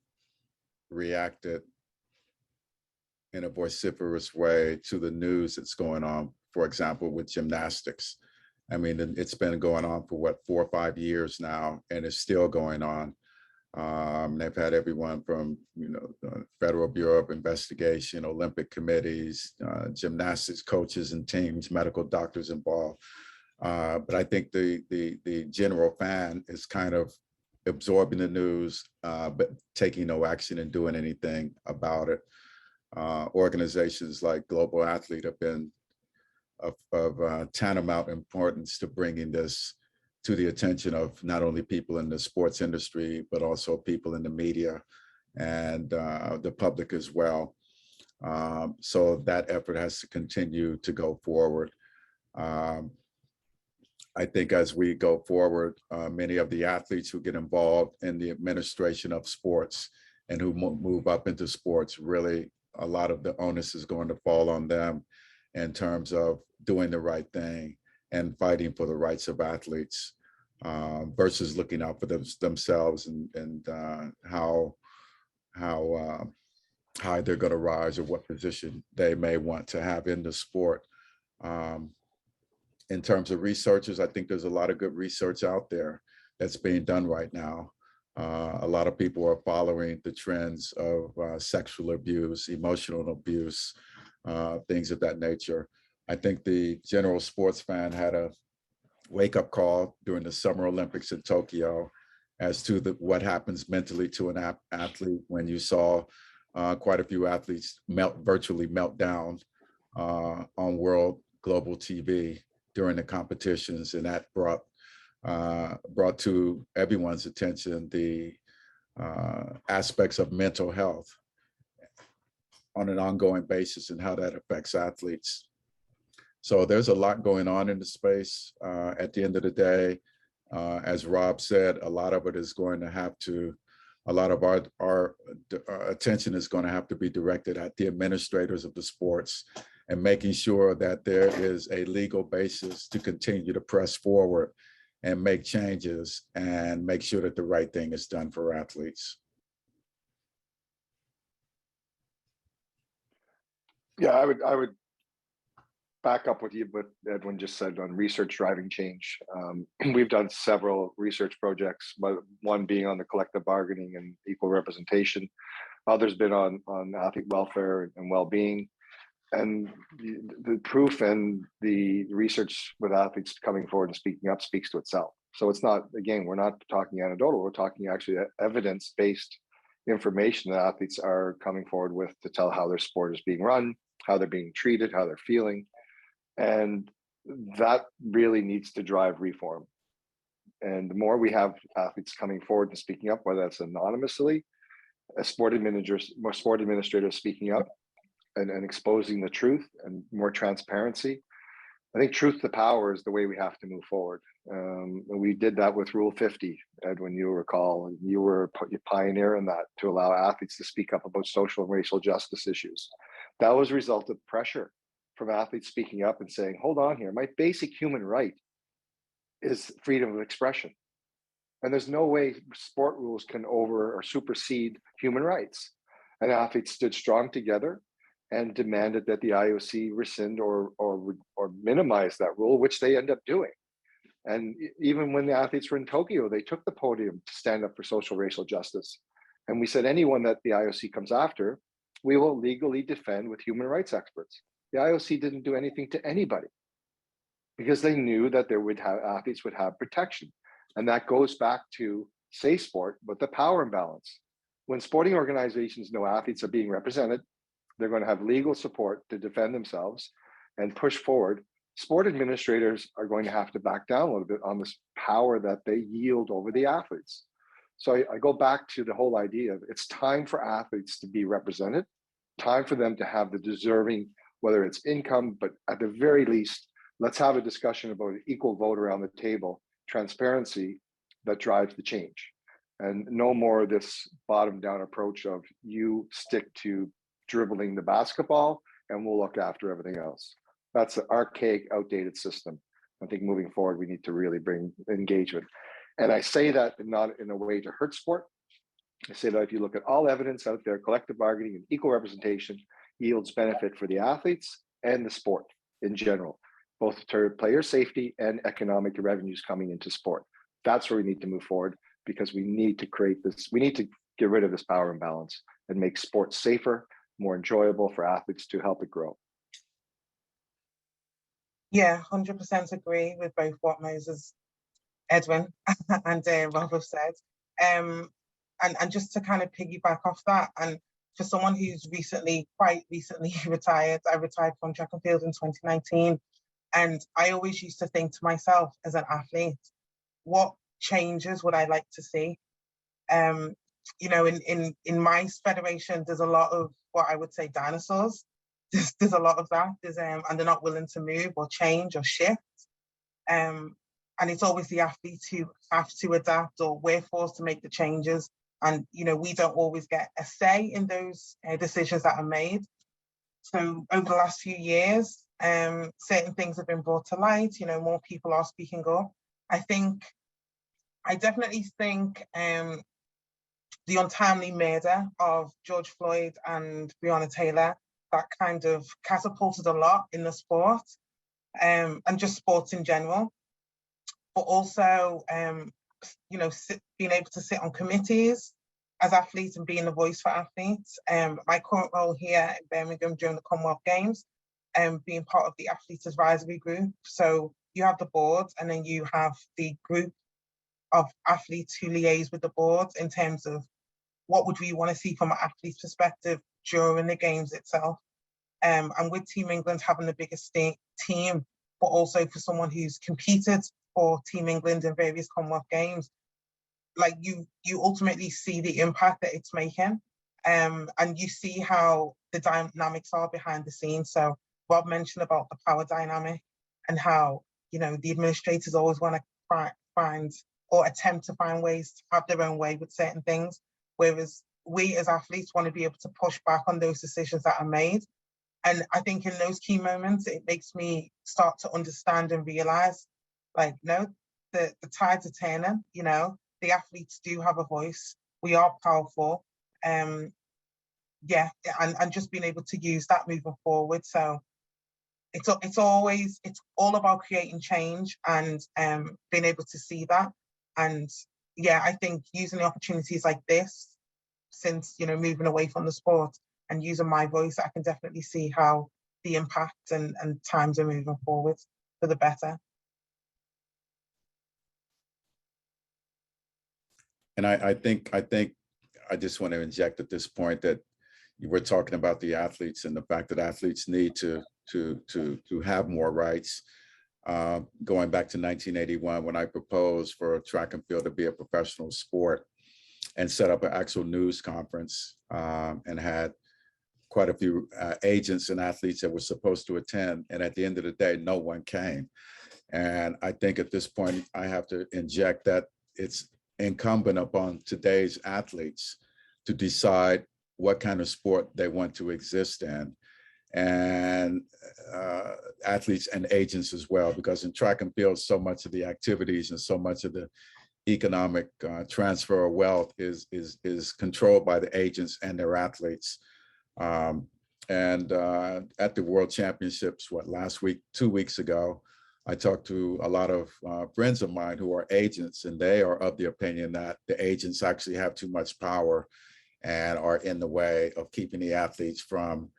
reacted in a vociferous way to the news that's going on, for example, with gymnastics. I mean, it's been going on for 4 or 5 years now, and it's still going on. They've had everyone from, Federal Bureau of Investigation, Olympic committees, gymnastics coaches and teams, medical doctors involved. But I think the general fan is kind of absorbing the news, but taking no action and doing anything about it. Organizations like Global Athlete have been of tantamount importance to bringing this to the attention of not only people in the sports industry, but also people in the media and the public as well. So that effort has to continue to go forward. I think as we go forward, many of the athletes who get involved in the administration of sports and who move up into sports, really a lot of the onus is going to fall on them in terms of doing the right thing and fighting for the rights of athletes versus looking out for themselves and how high they're going to rise or what position they may want to have in the sport. In terms of researchers, I think there's a lot of good research out there that's being done right now. A lot of people are following the trends of sexual abuse, emotional abuse, things of that nature. I think the general sports fan had a wake-up call during the Summer Olympics in Tokyo as to what happens mentally to an athlete when you saw quite a few athletes virtually melt down on global TV during the competitions, and that brought to everyone's attention the aspects of mental health on an ongoing basis and how that affects athletes. So there's a lot going on in the space. At the end of the day, as Rob said, a lot of it is going to have to, a lot of our attention is going to have to be directed at the administrators of the sports and making sure that there is a legal basis to continue to press forward and make changes and make sure that the right thing is done for athletes. Yeah, I would back up with you what Edwin just said on research driving change. We've done several research projects, one being on the collective bargaining and equal representation. Others been on athlete welfare and well-being. And the proof and the research with athletes coming forward and speaking up speaks to itself. So it's not, again, we're not talking anecdotal, we're talking actually evidence-based information that athletes are coming forward with to tell how their sport is being run, how they're being treated, how they're feeling. And that really needs to drive reform. And the more we have athletes coming forward and speaking up, whether that's anonymously, more sport administrators speaking up, and exposing the truth and more transparency. I think truth to power is the way we have to move forward. And we did that with Rule 50, Edwin, you'll recall. You were a pioneer in that, to allow athletes to speak up about social and racial justice issues. That was a result of pressure from athletes speaking up and saying, hold on here, my basic human right is freedom of expression. And there's no way sport rules can over or supersede human rights. And athletes stood strong together and demanded that the IOC rescind or minimize that rule, which they end up doing. And even when the athletes were in Tokyo, they took the podium to stand up for social racial justice. And we said, anyone that the IOC comes after, we will legally defend with human rights experts. The IOC didn't do anything to anybody because they knew that athletes would have protection. And that goes back to safe sport, but the power imbalance. When sporting organizations know athletes are being represented, they're going to have legal support to defend themselves and push forward. Sport administrators are going to have to back down a little bit on this power that they yield over the athletes. So I go back to the whole idea of it's time for athletes to be represented, time for them to have the deserving, whether it's income, but at the very least, let's have a discussion about an equal vote around the table, transparency that drives the change. And no more of this bottom down approach of you stick to dribbling the basketball and we'll look after everything else. That's an archaic, outdated system. I think moving forward, we need to really bring engagement. And I say that not in a way to hurt sport. I say that if you look at all evidence out there, collective bargaining and equal representation yields benefit for the athletes and the sport in general, both to player safety and economic revenues coming into sport. That's where we need to move forward, because we need to create this, we need to get rid of this power imbalance and make sports safer, more enjoyable for athletes to help it grow. Yeah, 100% agree with both what Moses, Edwin, and Rob have said. And just to kind of piggyback off that, and for someone who's quite recently retired, I retired from track and field in 2019. And I always used to think to myself as an athlete, what changes would I like to see? You know, in my federation, there's a lot of what I would say dinosaurs. There's a lot of that. And they're not willing to move or change or shift. And it's always the athletes who have to adapt, or we're forced to make the changes. And, you know, we don't always get a say in those decisions that are made. So over the last few years, certain things have been brought to light. You know, more people are speaking up. I definitely think the untimely murder of George Floyd and Breonna Taylor, that kind of catapulted a lot in the sport, and just sports in general. But also, you know, being able to sit on committees as athletes and being the voice for athletes. My current role here in Birmingham during the Commonwealth Games, being part of the Athletes Advisory Group. So you have the board, and then you have the group of athletes who liaise with the board in terms of what would we want to see from an athlete's perspective during the games itself. And with Team England having the biggest team, but also for someone who's competed for Team England in various Commonwealth Games, like you ultimately see the impact that it's making, and you see how the dynamics are behind the scenes. So Rob mentioned about the power dynamic and how, you know, the administrators always want to find or attempt to find ways to have their own way with certain things, whereas we as athletes want to be able to push back on those decisions that are made. And I think in those key moments, it makes me start to understand and realize, like, no, the tides are turning, you know, the athletes do have a voice. We are powerful. Yeah, and just being able to use that moving forward. So it's all about creating change and being able to see that. And yeah, I think using the opportunities like this, since, you know, moving away from the sport and using my voice, I can definitely see how the impact and times are moving forward for the better. And I think I just want to inject at this point that you were talking about the athletes and the fact that athletes need to have more rights. Going back to 1981, when I proposed for track and field to be a professional sport and set up an actual news conference and had quite a few agents and athletes that were supposed to attend. And at the end of the day, no one came. And I think at this point, I have to inject that it's incumbent upon today's athletes to decide what kind of sport they want to exist in. And athletes and agents as well, because in track and field, so much of the activities and so much of the economic transfer of wealth is controlled by the agents and their athletes. And at the World Championships, last week, 2 weeks ago, I talked to a lot of friends of mine who are agents, and they are of the opinion that the agents actually have too much power and are in the way of keeping the athletes from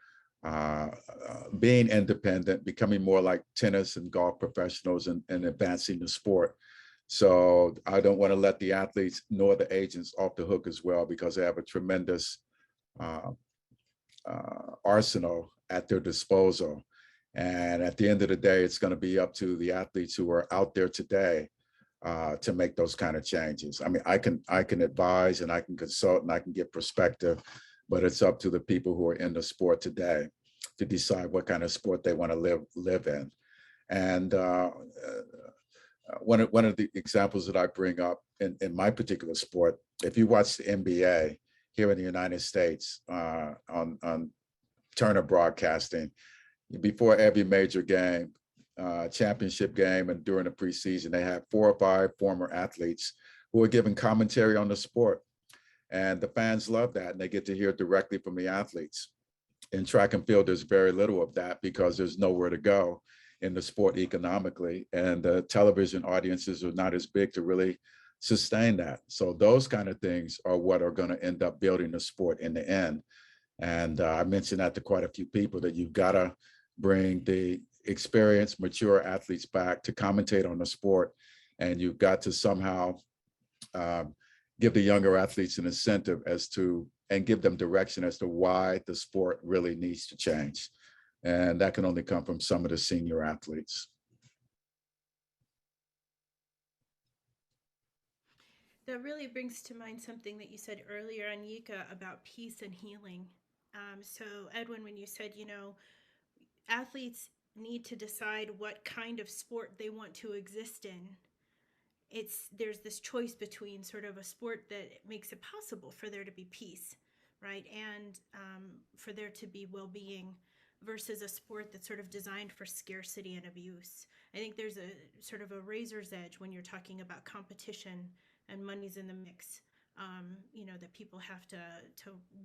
being independent, becoming more like tennis and golf professionals, and advancing the sport. So I don't want to let the athletes nor the agents off the hook as well, because they have a tremendous arsenal at their disposal. And at the end of the day, it's going to be up to the athletes who are out there today to make those kind of changes. I mean, I can advise and I can consult and I can give perspective, but it's up to the people who are in the sport today to decide what kind of sport they want to live in. And one of the examples that I bring up in my particular sport, if you watch the NBA here in the United States on Turner Broadcasting, before every major game, championship game, and during the preseason, they have 4 or 5 former athletes who are giving commentary on the sport. And the fans love that, and they get to hear directly from the athletes. In track and field, there's very little of that because there's nowhere to go in the sport economically, and the television audiences are not as big to really sustain that. So those kind of things are what are going to end up building the sport in the end. And I mentioned that to quite a few people, that you've got to bring the experienced, mature athletes back to commentate on the sport, and you've got to somehow give the younger athletes an incentive and give them direction as to why the sport really needs to change. And that can only come from some of the senior athletes. That really brings to mind something that you said earlier, Anyika, about peace and healing. So Edwin, when you said, athletes need to decide what kind of sport they want to exist in, there's this choice between sort of a sport that makes it possible for there to be peace, right, and for there to be well-being, versus a sport that's sort of designed for scarcity and abuse. I think there's a sort of a razor's edge when you're talking about competition and money's in the mix, that people have to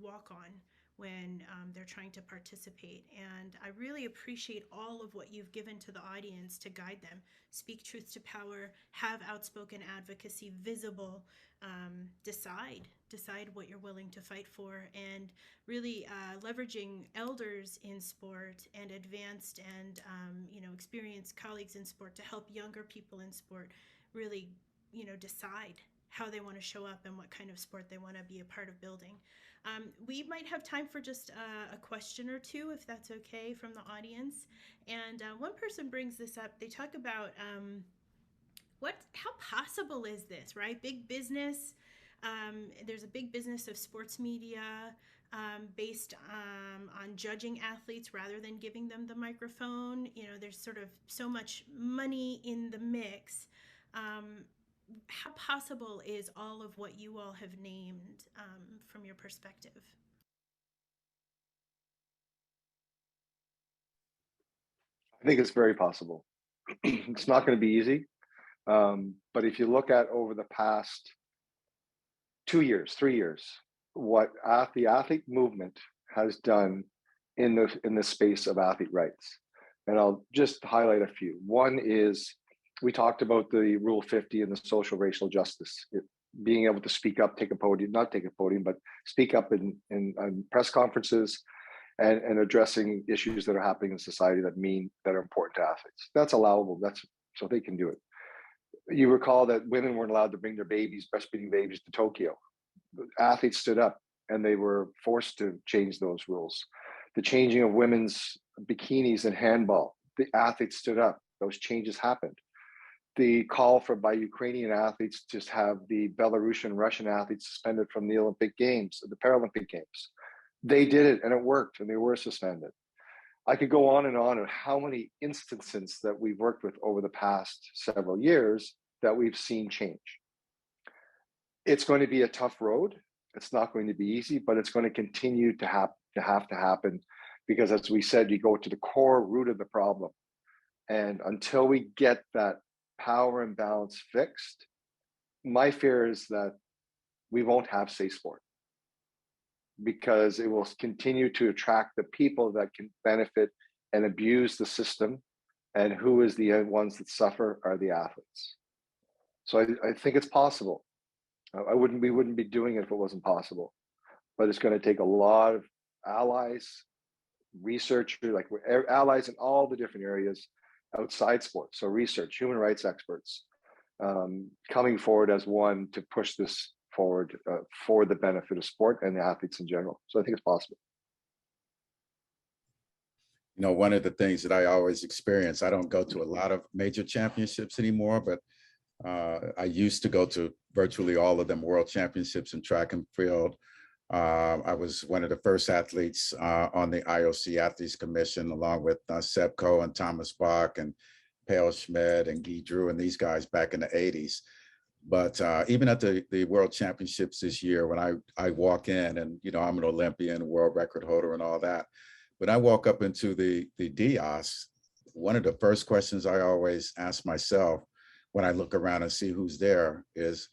walk on when they're trying to participate. And I really appreciate all of what you've given to the audience to guide them. Speak truth to power, have outspoken advocacy visible, decide what you're willing to fight for, and really leveraging elders in sport and advanced and experienced colleagues in sport to help younger people in sport really decide how they want to show up and what kind of sport they want to be a part of building. We might have time for just a question or two, if that's okay, from the audience. And one person brings this up. They talk about how possible is this, right? Big business. There's a big business of sports media based on judging athletes rather than giving them the microphone. There's sort of so much money in the mix. How possible is all of what you all have named from your perspective? I think it's very possible. It's not going to be easy. But if you look at over the past 2 years, 3 years, what the athlete movement has done in the space of athlete rights, and I'll just highlight a few. One is, we talked about the Rule 50 and the social racial justice, being able to speak up, not take a podium, but speak up in press conferences and addressing issues that are happening in society that are important to athletes. That's allowable. So they can do it. You recall that women weren't allowed to bring their breastfeeding babies to Tokyo. Athletes stood up and they were forced to change those rules. The changing of women's bikinis in handball, the athletes stood up. Those changes happened. The call by Ukrainian athletes to have the Belarusian, Russian athletes suspended from the Olympic Games, the Paralympic Games. They did it and it worked and they were suspended. I could go on how many instances that we've worked with over the past several years that we've seen change. It's going to be a tough road. It's not going to be easy, but it's going to continue to have to happen because, as we said, you go to the core root of the problem. And until we get that power imbalance fixed, my fear is that we won't have safe sport, because it will continue to attract the people that can benefit and abuse the system. And who is the ones that suffer are the athletes. So I think it's possible. We wouldn't be doing it if it wasn't possible. But it's going to take a lot of allies, researchers, like allies in all the different areas outside sports. So research, human rights experts, coming forward as one to push this forward for the benefit of sport and the athletes in general. So I think it's possible. You know, one of the things that I always experience, I don't go to a lot of major championships anymore, but I used to go to virtually all of them, world championships in track and field. I was one of the first athletes on the IOC Athletes Commission, along with Seb Coe and Thomas Bach and Pale Schmidt and Guy Drew and these guys back in the 80s. But even at the World Championships this year, when I walk in, and you know, I'm an Olympian, world record holder and all that, when I walk up into the DIOS, one of the first questions I always ask myself when I look around and see who's there is,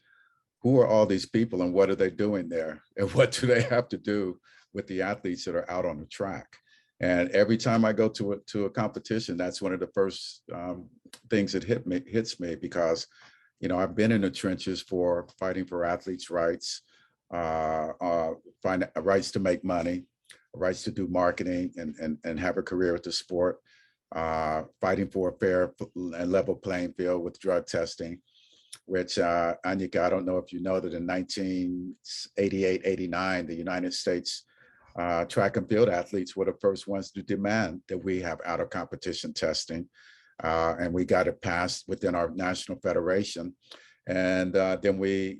who are all these people and what are they doing there? And what do they have to do with the athletes that are out on the track? And every time I go to a competition, that's one of the first things that hits me, because you know, I've been in the trenches for fighting for athletes' rights, rights to make money, rights to do marketing and have a career with the sport, fighting for a fair and level playing field with drug testing, which Anyika, I don't know if you know that in 1988, 89, the United States track and field athletes were the first ones to demand that we have out of competition testing. And we got it passed within our national federation. And then we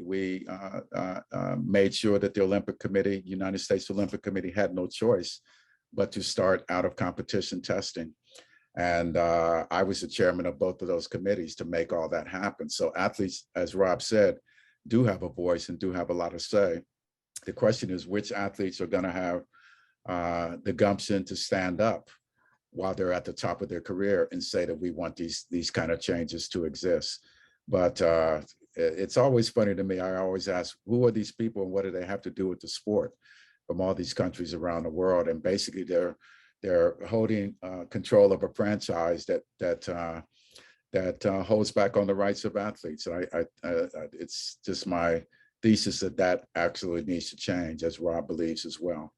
made sure that the Olympic Committee, United States Olympic Committee, had no choice but to start out of competition testing. And I was the chairman of both of those committees to make all that happen. So athletes, as Rob said, do have a voice and do have a lot to say. The question is, which athletes are going to have the gumption to stand up while they're at the top of their career and say that we want these kind of changes to exist. But it's always funny to me. I always ask, who are these people and what do they have to do with the sport from all these countries around the world? And basically they're holding control of a franchise that holds back on the rights of athletes. It's just my thesis that actually needs to change, as Rob believes as well.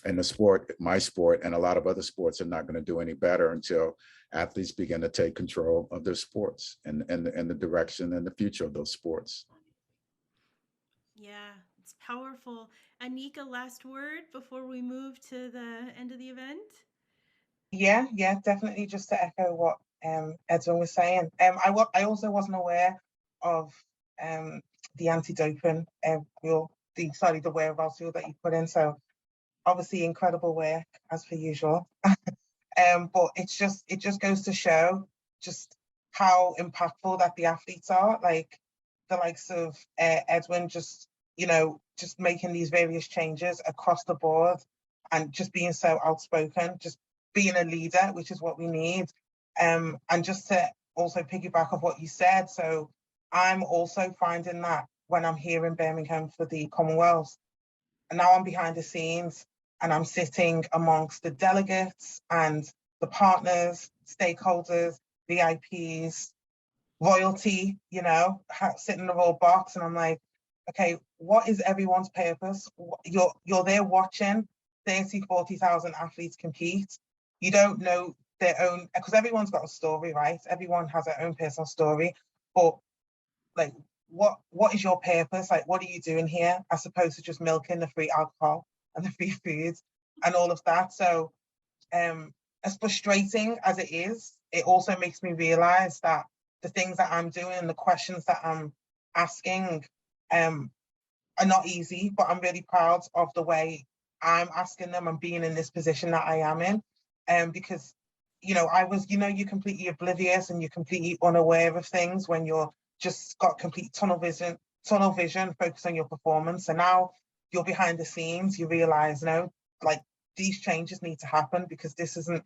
And the sport, my sport, and a lot of other sports are not going to do any better until athletes begin to take control of their sports and the direction and the future of those sports. Yeah, it's powerful. Anyika, last word before we move to the end of the event? Yeah, Definitely. Just to echo what Edwin was saying. I also wasn't aware of the anti-doping the whereabouts field that you put in. So obviously incredible work as per usual. But it just goes to show just how impactful that the athletes are, like the likes of Edwin, just making these various changes across the board and just being so outspoken, just being a leader, which is what we need. And just to also piggyback off what you said, so I'm also finding that when I'm here in Birmingham for the Commonwealth, and now I'm behind the scenes and I'm sitting amongst the delegates and the partners, stakeholders, VIPs, royalty, sitting in the royal box, and I'm like, okay, what is everyone's purpose? You're there watching 40,000 athletes compete. You don't know their own, because everyone's got a story, right? Everyone has their own personal story, but like, what is your purpose? Like, what are you doing here, as opposed to just milking the free alcohol and the free foods and all of that? So as frustrating as it is, it also makes me realize that the things that I'm doing and the questions that I'm asking are not easy, but I'm really proud of the way I'm asking them and being in this position that I am in. Because, I was, you're completely oblivious and you're completely unaware of things when you're just got complete tunnel vision, focus on your performance. And now you're behind the scenes, you realize, no, like these changes need to happen because this isn't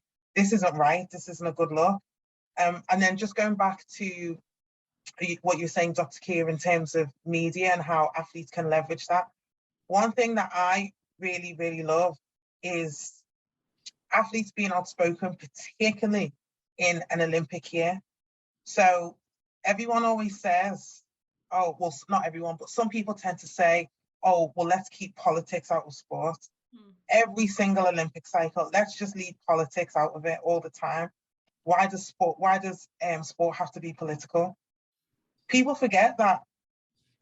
right. This isn't a good look. And then just going back to what you're saying, Dr. Keir, in terms of media and how athletes can leverage that. One thing that I really, really love is athletes being outspoken, particularly in an Olympic year. So everyone always says, oh, well, not everyone, but some people tend to say, oh, well, let's keep politics out of sport. Every single Olympic cycle, let's just leave politics out of it all the time. Why does sport have to be political? People forget that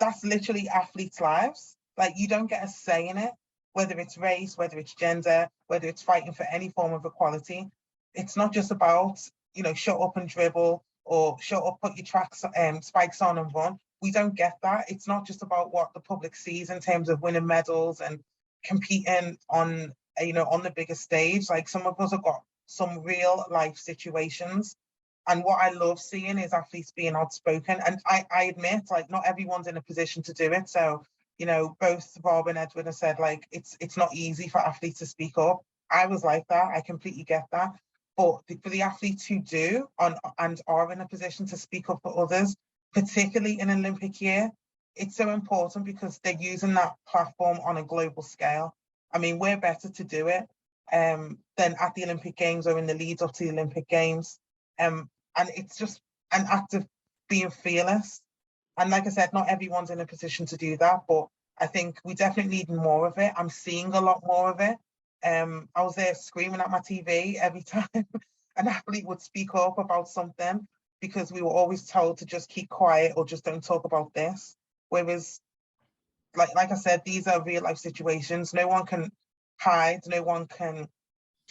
that's literally athletes' lives. Like, you don't get a say in it, whether it's race, whether it's gender, whether it's fighting for any form of equality. It's not just about, shut up and dribble, or shut up, put your spikes on and run. We don't get that. It's not just about what the public sees in terms of winning medals and competing on, on the biggest stage. Like, some of us have got some real life situations. And what I love seeing is athletes being outspoken. And I admit, like, not everyone's in a position to do it. So, both Rob and Edwin have said, like, it's not easy for athletes to speak up. I was like that. I completely get that. But for the athletes who do and are in a position to speak up for others, particularly in an Olympic year, it's so important because they're using that platform on a global scale. I mean, we're better to do it than at the Olympic Games or in the lead up to the Olympic Games. And it's just an act of being fearless. And like I said, not everyone's in a position to do that, but I think we definitely need more of it. I'm seeing a lot more of it. I was there screaming at my TV every time an athlete would speak up about something, because we were always told to just keep quiet or just don't talk about this. Whereas, like I said, these are real life situations. No one can hide. No one can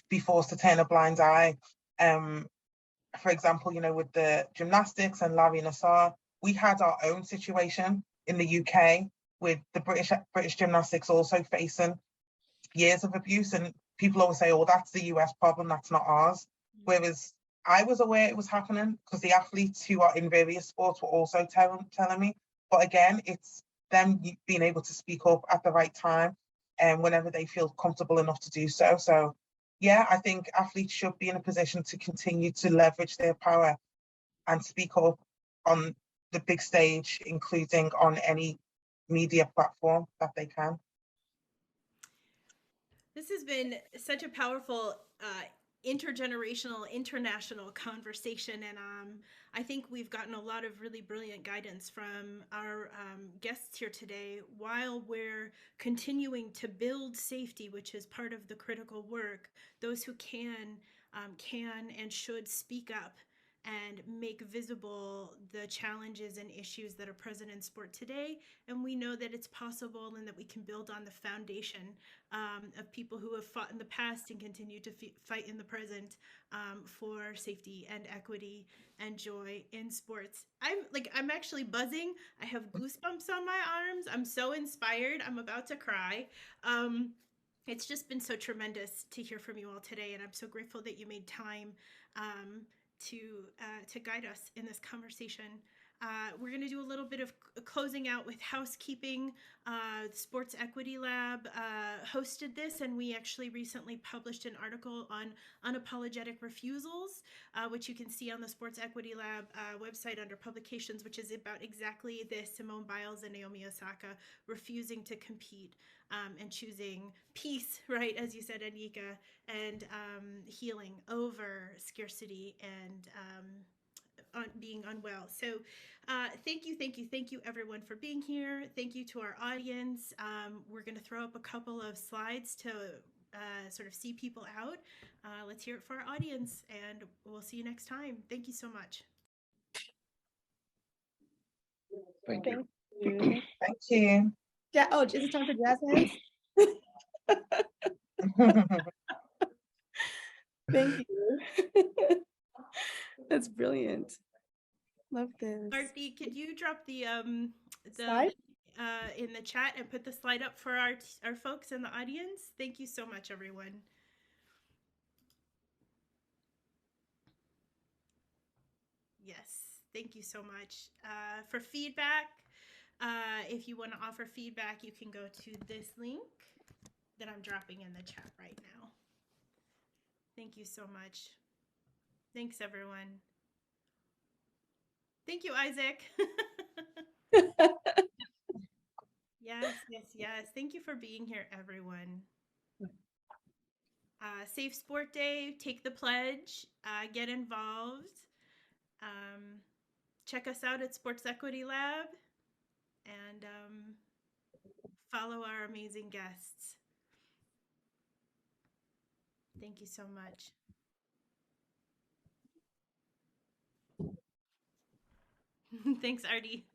be forced to turn a blind eye. For example, with the gymnastics and Larry Nassar, we had our own situation in the UK with the British gymnastics also facing years of abuse. And people always say, oh, that's the US problem, that's not ours. Whereas I was aware it was happening because the athletes who are in various sports were also telling me. But again, it's them being able to speak up at the right time and whenever they feel comfortable enough to do so. So yeah, I think athletes should be in a position to continue to leverage their power and speak up on the big stage, including on any media platform that they can. This has been such a powerful intergenerational, international conversation, and I think we've gotten a lot of really brilliant guidance from our guests here today, while we're continuing to build safety, which is part of the critical work. Those who can and should speak up and make visible the challenges and issues that are present in sport today. And we know that it's possible and that we can build on the foundation of people who have fought in the past and continue to fight in the present for safety and equity and joy in sports. I'm actually buzzing. I have goosebumps on my arms. I'm so inspired. I'm about to cry. It's just been so tremendous to hear from you all today, and I'm so grateful that you made time to guide us in this conversation. We're going to do a little bit of closing out with housekeeping. The Sports Equity Lab hosted this, and we actually recently published an article on unapologetic refusals, which you can see on the Sports Equity Lab website under publications, which is about exactly this: Simone Biles and Naomi Osaka refusing to compete and choosing peace, right, as you said, Anyika, and healing over scarcity and being unwell. So thank you everyone for being here. Thank you to our audience. We're going to throw up a couple of slides to sort of see people out. Let's hear it for our audience, and we'll see you next time. Thank you so much. Thank you. Thank you. Yeah. Oh, is it time for jazz hands? Thank you. That's brilliant. Love this. Arti, could you drop the Slide? in the chat and put the slide up for our folks in the audience. Thank you so much, everyone. Yes, thank you so much. For feedback, if you want to offer feedback, you can go to this link that I'm dropping in the chat right now. Thank you so much. Thanks, everyone. Thank you, Isaac. Yes, yes, yes. Thank you for being here, everyone. Safe Sport Day, take the pledge, get involved. Check us out at Sports Equity Lab and follow our amazing guests. Thank you so much. Thanks, Artie.